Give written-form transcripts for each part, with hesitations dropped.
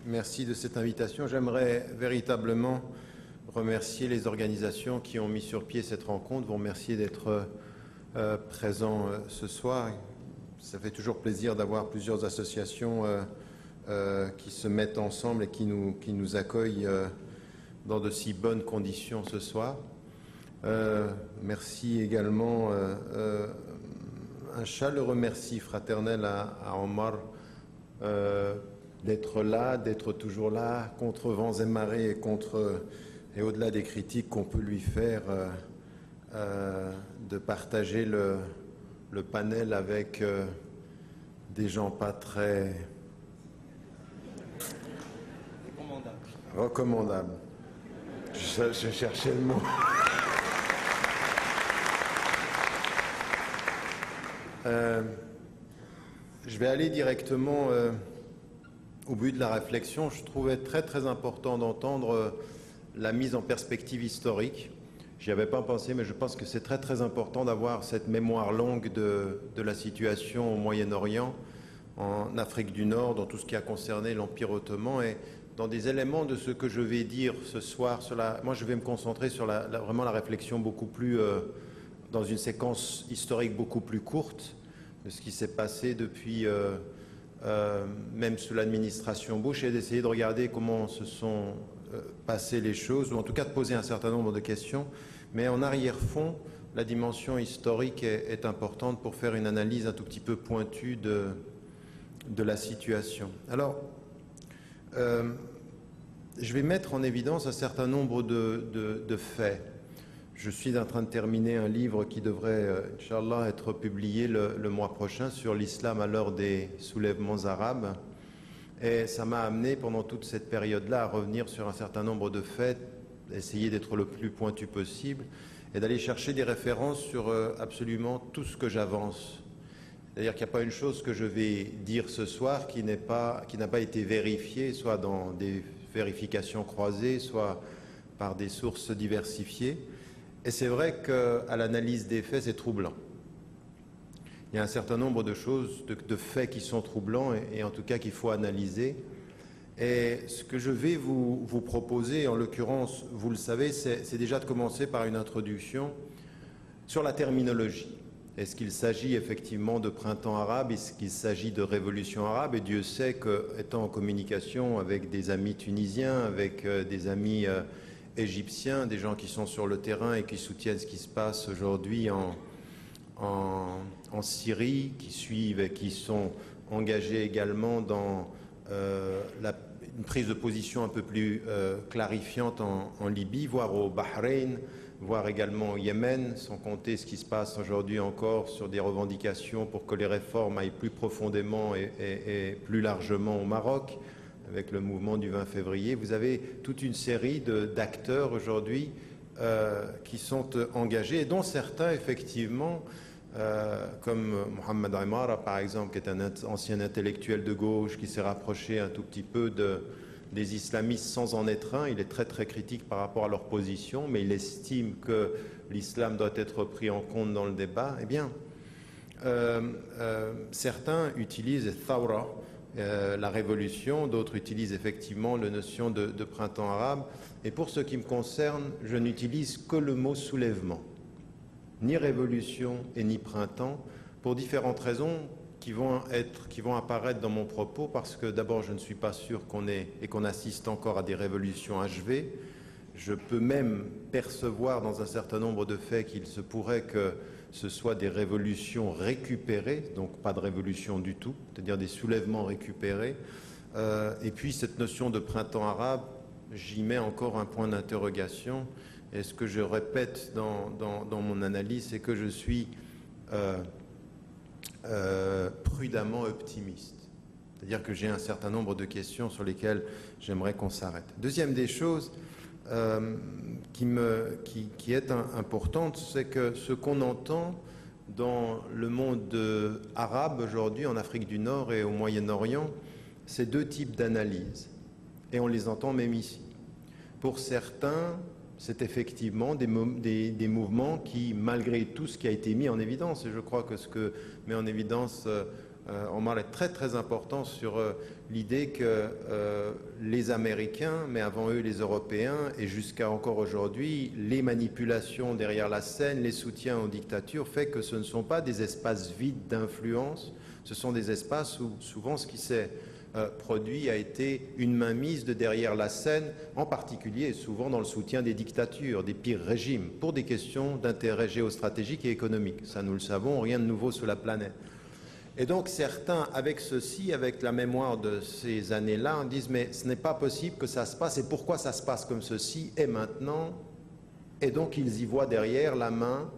Merci de cette invitation. J'aimerais véritablement remercier les organisations qui ont mis sur pied cette rencontre, vous remercier d'être présents ce soir. Ça fait toujours plaisir d'avoir plusieurs associations qui se mettent ensemble et qui nous accueillent dans de si bonnes conditions ce soir. Merci également, un chaleureux merci fraternel à Omar d'être là, d'être toujours là, contre vents et marées et au-delà des critiques qu'on peut lui faire, de partager le panel avec des gens pas très recommandables. Je cherchais le mot. Je vais aller directement au but de la réflexion. Je trouvais très important d'entendre la mise en perspective historique. J'y avais pas pensé, mais je pense que c'est très important d'avoir cette mémoire longue de la situation au Moyen-Orient, en Afrique du Nord, dans tout ce qui a concerné l'Empire ottoman, et dans des éléments de ce que je vais dire ce soir. Moi, je vais me concentrer sur vraiment la réflexion beaucoup plus, dans une séquence historique beaucoup plus courte, de ce qui s'est passé depuis, même sous l'administration Bush, et d'essayer de regarder comment se sont passées les choses, ou en tout cas de poser un certain nombre de questions. Mais en arrière-fond, la dimension historique est importante pour faire une analyse un tout petit peu pointue de la situation. Alors, je vais mettre en évidence un certain nombre de faits. Je suis en train de terminer un livre qui devrait, Inch'Allah, être publié le mois prochain sur l'islam à l'heure des soulèvements arabes. Et ça m'a amené pendant toute cette période-là à revenir sur un certain nombre de faits, essayer d'être le plus pointu possible et d'aller chercher des références sur absolument tout ce que j'avance. C'est-à-dire qu'il n'y a pas une chose que je vais dire ce soir qui n'a pas été vérifiée, soit dans des vérifications croisées, soit par des sources diversifiées. Et c'est vrai qu'à l'analyse des faits, c'est troublant. Il y a un certain nombre de choses, de faits qui sont troublants et en tout cas qu'il faut analyser. Et ce que je vais vous proposer, en l'occurrence, vous le savez, c'est déjà de commencer par une introduction sur la terminologie. Est-ce qu'il s'agit effectivement de printemps arabe? Est-ce qu'il s'agit de révolution arabe? Et Dieu sait qu'étant en communication avec des amis tunisiens, avec des amis égyptiens, des gens qui sont sur le terrain et qui soutiennent ce qui se passe aujourd'hui en Syrie, qui suivent et qui sont engagés également dans une prise de position un peu plus clarifiante en Libye, voire au Bahreïn, voire également au Yémen, sans compter ce qui se passe aujourd'hui encore sur des revendications pour que les réformes aillent plus profondément et plus largement au Maroc, avec le mouvement du 20 février. Vous avez toute une série d'acteurs aujourd'hui qui sont engagés, et dont certains, effectivement, comme Mohamed Aymara, par exemple, qui est un ancien intellectuel de gauche, qui s'est rapproché un tout petit peu des islamistes sans en être un. Il est très critique par rapport à leur position, mais il estime que l'islam doit être pris en compte dans le débat. Eh bien, certains utilisent Thawra, la révolution, d'autres utilisent effectivement la notion de printemps arabe. Et pour ce qui me concerne, je n'utilise que le mot soulèvement, ni révolution et ni printemps, pour différentes raisons qui vont apparaître dans mon propos, parce que d'abord je ne suis pas sûr qu'on assiste encore à des révolutions achevées. Je peux même percevoir dans un certain nombre de faits qu'il se pourrait que ce soit des révolutions récupérées, donc pas de révolution du tout, c'est-à-dire des soulèvements récupérés. Et puis cette notion de printemps arabe, j'y mets encore un point d'interrogation. Et ce que je répète dans mon analyse, c'est que je suis prudemment optimiste. C'est-à-dire que j'ai un certain nombre de questions sur lesquelles j'aimerais qu'on s'arrête. Deuxième des choses qui est importante, c'est que ce qu'on entend dans le monde arabe aujourd'hui, en Afrique du Nord et au Moyen-Orient, c'est deux types d'analyses. Et on les entend même ici. Pour certains, c'est effectivement des mouvements qui, malgré tout ce qui a été mis en évidence, et je crois que ce que met en évidence Omar est très très important sur l'idée que les Américains, mais avant eux les Européens, et jusqu'à encore aujourd'hui, les manipulations derrière la scène, les soutiens aux dictatures, fait que ce ne sont pas des espaces vides d'influence, ce sont des espaces où souvent ce qui s'est produit a été une mainmise de derrière la scène, en particulier et souvent dans le soutien des dictatures, des pires régimes, pour des questions d'intérêt géostratégique et économique. Ça, nous le savons, rien de nouveau sur la planète. Et donc certains, avec ceci, avec la mémoire de ces années-là, disent mais ce n'est pas possible que ça se passe, et pourquoi ça se passe comme ceci, et maintenant? Et donc ils y voient derrière la main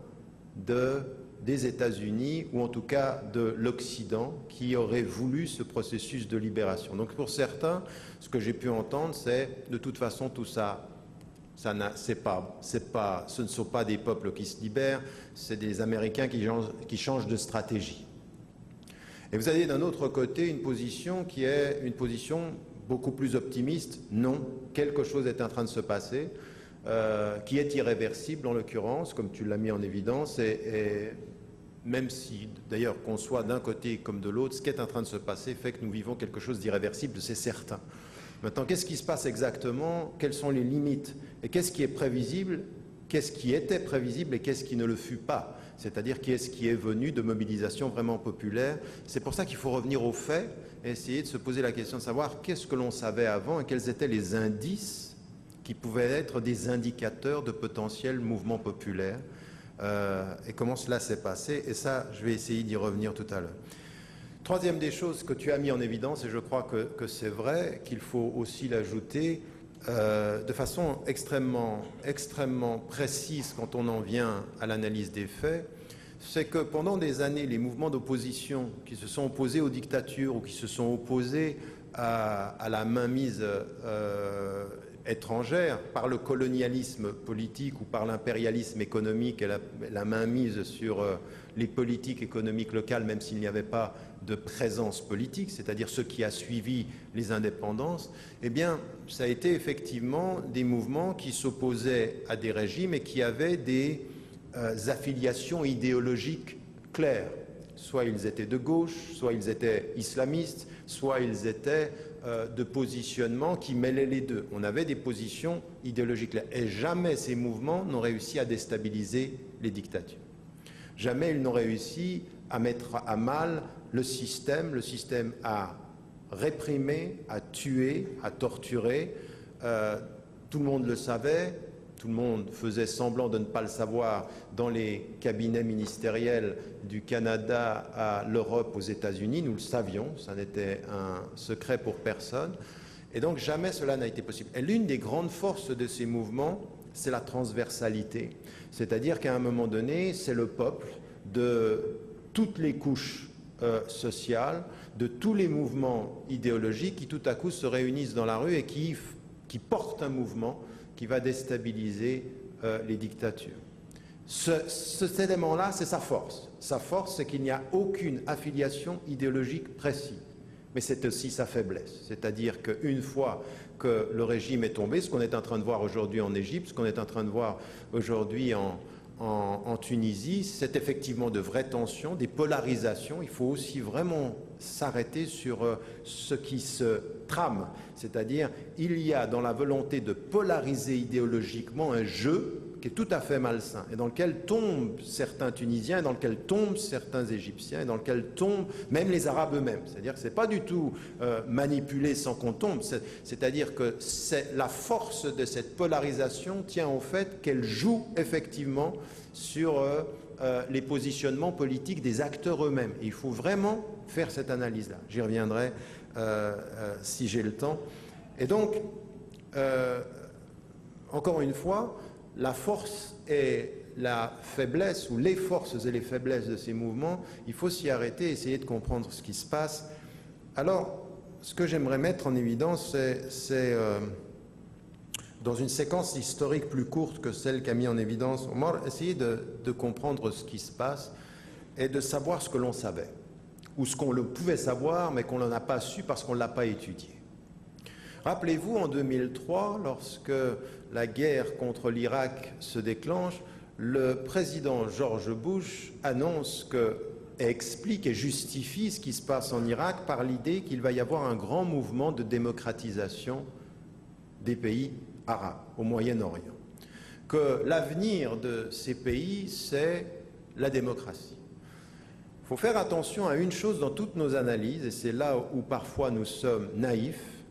des États-Unis, ou en tout cas de l'Occident, qui aurait voulu ce processus de libération. Donc pour certains, ce que j'ai pu entendre, c'est de toute façon tout ça, ce ne sont pas des peuples qui se libèrent, c'est des Américains qui changent de stratégie. Et vous avez d'un autre côté une position qui est une position beaucoup plus optimiste. Non, quelque chose est en train de se passer, qui est irréversible en l'occurrence, comme tu l'as mis en évidence, et même si d'ailleurs qu'on soit d'un côté comme de l'autre, ce qui est en train de se passer fait que nous vivons quelque chose d'irréversible, c'est certain. Maintenant, qu'est-ce qui se passe exactement? Quelles sont les limites? Et qu'est-ce qui est prévisible? Qu'est-ce qui était prévisible et qu'est-ce qui ne le fut pas? C'est-à-dire qu'est-ce qui est venu de mobilisation vraiment populaire? C'est pour ça qu'il faut revenir aux faits et essayer de se poser la question de savoir qu'est-ce que l'on savait avant et quels étaient les indices qui pouvaient être des indicateurs de potentiels mouvements populaires et comment cela s'est passé. Et ça, je vais essayer d'y revenir tout à l'heure. Troisième des choses que tu as mis en évidence, et je crois que c'est vrai, qu'il faut aussi l'ajouter, de façon extrêmement précise quand on en vient à l'analyse des faits, c'est que pendant des années, les mouvements d'opposition qui se sont opposés aux dictatures ou qui se sont opposés à la mainmise étrangère par le colonialisme politique ou par l'impérialisme économique et la mainmise sur les politiques économiques locales, même s'il n'y avait pas de présence politique, c'est-à-dire ce qui a suivi les indépendances, eh bien, ça a été effectivement des mouvements qui s'opposaient à des régimes et qui avaient des affiliations idéologiques claires. Soit ils étaient de gauche, soit ils étaient islamistes, soit ils étaient de positionnement qui mêlaient les deux. On avait des positions idéologiques claires. Et jamais ces mouvements n'ont réussi à déstabiliser les dictatures. Jamais ils n'ont réussi à mettre à mal le système à réprimer, à tuer, à torturer. Tout le monde le savait, tout le monde faisait semblant de ne pas le savoir dans les cabinets ministériels du Canada à l'Europe, aux États-Unis. Nous le savions, ça n'était un secret pour personne. Et donc jamais cela n'a été possible. Et l'une des grandes forces de ces mouvements, c'est la transversalité. C'est-à-dire qu'à un moment donné, c'est le peuple de toutes les couches sociales, de tous les mouvements idéologiques qui tout à coup se réunissent dans la rue et qui portent un mouvement qui va déstabiliser les dictatures. Cet élément-là, c'est sa force. Sa force, c'est qu'il n'y a aucune affiliation idéologique précise. Mais c'est aussi sa faiblesse. C'est-à-dire qu'une fois que le régime est tombé, ce qu'on est en train de voir aujourd'hui en Égypte, ce qu'on est en train de voir aujourd'hui en Tunisie, c'est effectivement de vraies tensions, des polarisations. Il faut aussi vraiment s'arrêter sur ce qui se trame. C'est-à-dire, il y a dans la volonté de polariser idéologiquement un jeu qui est tout à fait malsain et dans lequel tombent certains Tunisiens, et dans lequel tombent certains Égyptiens, et dans lequel tombent même les Arabes eux-mêmes. C'est-à-dire que ce n'est pas du tout manipulé sans qu'on tombe. C'est-à-dire que la force de cette polarisation tient au fait qu'elle joue effectivement sur les positionnements politiques des acteurs eux-mêmes. Et il faut vraiment faire cette analyse-là. J'y reviendrai si j'ai le temps. Et donc, encore une fois, la force et la faiblesse, ou les forces et les faiblesses de ces mouvements, il faut s'y arrêter, essayer de comprendre ce qui se passe. Alors, ce que j'aimerais mettre en évidence, c'est dans une séquence historique plus courte que celle qu'a mis en évidence Omar, essayer de comprendre ce qui se passe et de savoir ce que l'on savait, ou ce qu'on pouvait savoir, mais qu'on n'en a pas su parce qu'on ne l'a pas étudié. Rappelez-vous, en 2003, lorsque la guerre contre l'Irak se déclenche, le président George Bush annonce que, explique et justifie ce qui se passe en Irak par l'idée qu'il va y avoir un grand mouvement de démocratisation des pays arabes au Moyen-Orient. Que l'avenir de ces pays, c'est la démocratie. Il faut faire attention à une chose dans toutes nos analyses, et c'est là où parfois nous sommes naïfs,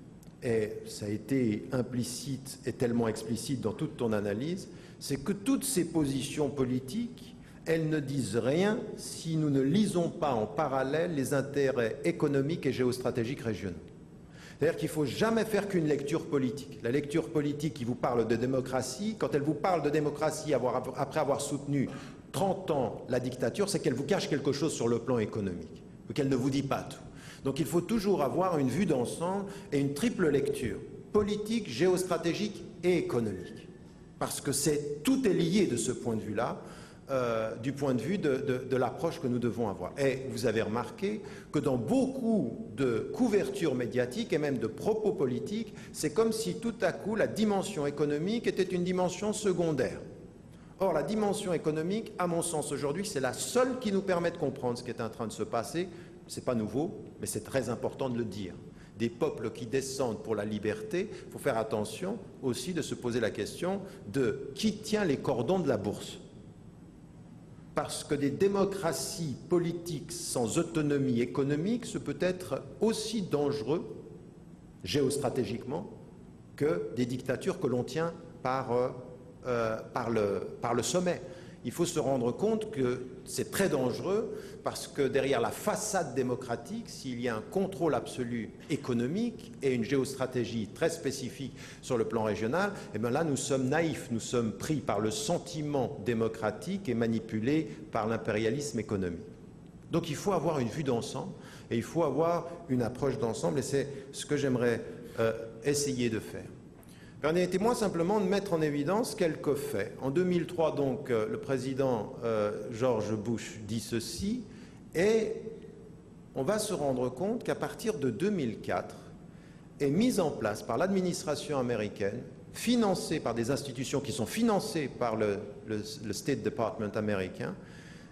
et ça a été implicite et tellement explicite dans toute ton analyse, c'est que toutes ces positions politiques, elles ne disent rien si nous ne lisons pas en parallèle les intérêts économiques et géostratégiques régionaux. C'est-à-dire qu'il ne faut jamais faire qu'une lecture politique. La lecture politique qui vous parle de démocratie, quand elle vous parle de démocratie après avoir soutenu 30 ans la dictature, c'est qu'elle vous cache quelque chose sur le plan économique, ou qu'elle ne vous dit pas tout. Donc il faut toujours avoir une vue d'ensemble et une triple lecture, politique, géostratégique et économique. Parce que tout est lié de ce point de vue-là, du point de vue de l'approche que nous devons avoir. Et vous avez remarqué que dans beaucoup de couvertures médiatiques et même de propos politiques, c'est comme si tout à coup la dimension économique était une dimension secondaire. Or, la dimension économique, à mon sens aujourd'hui, c'est la seule qui nous permet de comprendre ce qui est en train de se passer. Ce n'est pas nouveau, mais c'est très important de le dire. Des peuples qui descendent pour la liberté, il faut faire attention aussi de se poser la question de qui tient les cordons de la bourse. Parce que des démocraties politiques sans autonomie économique, ce peut être aussi dangereux géostratégiquement que des dictatures que l'on tient par le sommet. Il faut se rendre compte que c'est très dangereux parce que derrière la façade démocratique, s'il y a un contrôle absolu économique et une géostratégie très spécifique sur le plan régional, eh bien là nous sommes naïfs, nous sommes pris par le sentiment démocratique et manipulés par l'impérialisme économique. Donc il faut avoir une vue d'ensemble et il faut avoir une approche d'ensemble et c'est ce que j'aimerais essayer de faire. Permettez-moi simplement de mettre en évidence quelques faits. En 2003, donc, le président George Bush dit ceci, et on va se rendre compte qu'à partir de 2004, est mise en place par l'administration américaine, financée par des institutions qui sont financées par le State Department américain,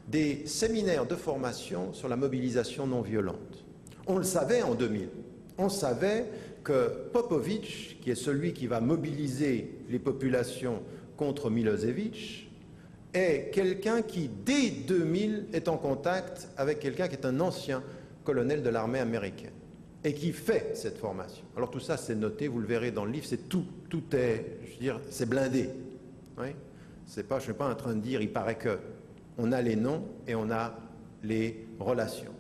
des séminaires de formation sur la mobilisation non violente. On le savait en 2000. On savait que Popovich, qui est celui qui va mobiliser les populations contre Milosevic, est quelqu'un qui, dès 2000, est en contact avec quelqu'un qui est un ancien colonel de l'armée américaine et qui fait cette formation. Alors tout ça, c'est noté, vous le verrez dans le livre, c'est tout est, je veux dire, c'est blindé. Oui, je ne suis pas en train de dire, il paraît que. On a les noms et on a les relations.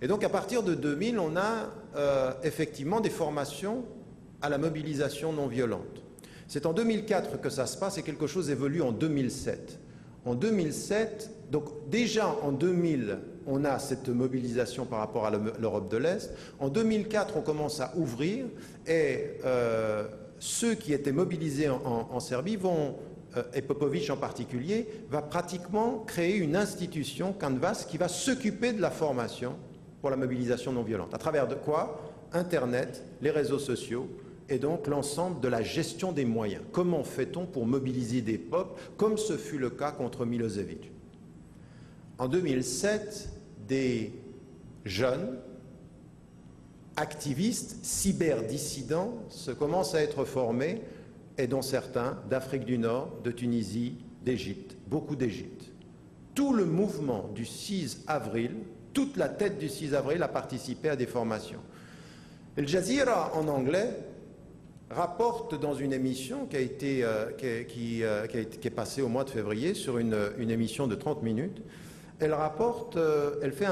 Et donc à partir de 2000, on a effectivement des formations à la mobilisation non violente. C'est en 2004 que ça se passe et quelque chose évolue en 2007. En 2007, donc déjà en 2000, on a cette mobilisation par rapport à l'Europe de l'Est. En 2004, on commence à ouvrir et ceux qui étaient mobilisés en Serbie vont, et Popovich en particulier, va pratiquement créer une institution, Canvas, qui va s'occuper de la formation pour la mobilisation non violente. À travers de quoi? Internet, les réseaux sociaux et donc l'ensemble de la gestion des moyens. Comment fait-on pour mobiliser des peuples, comme ce fut le cas contre Milosevic? En 2007, des jeunes activistes, cyberdissidents, commencent à être formés, et dont certains d'Afrique du Nord, de Tunisie, d'Égypte, beaucoup d'Égypte. Tout le mouvement du 6 avril, toute la tête du 6 avril a participé à des formations. Al Jazeera, en anglais, rapporte dans une émission qui est passée au mois de février, sur une émission de 30 minutes, elle fait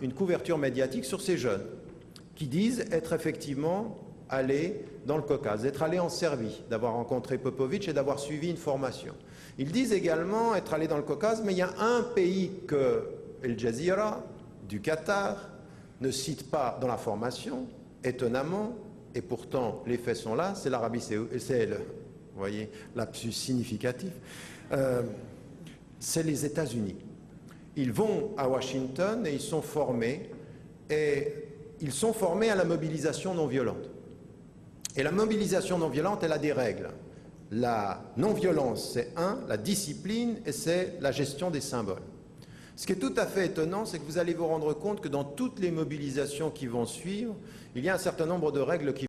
une couverture médiatique sur ces jeunes qui disent être effectivement allés dans le Caucase, d'être allés en Serbie, d'avoir rencontré Popovich et d'avoir suivi une formation. Ils disent également être allés dans le Caucase, mais il y a un pays que Al Jazeera, du Qatar, ne cite pas dans la formation, étonnamment, et pourtant les faits sont là, c'est l'Arabie Saoudite, c'est vous voyez, lapsus significatif, c'est les États-Unis. Ils vont à Washington et ils sont formés à la mobilisation non violente. Et la mobilisation non violente, elle a des règles. La non-violence, c'est la discipline et c'est la gestion des symboles. Ce qui est tout à fait étonnant, c'est que vous allez vous rendre compte que dans toutes les mobilisations qui vont suivre, il y a un certain nombre de règles qui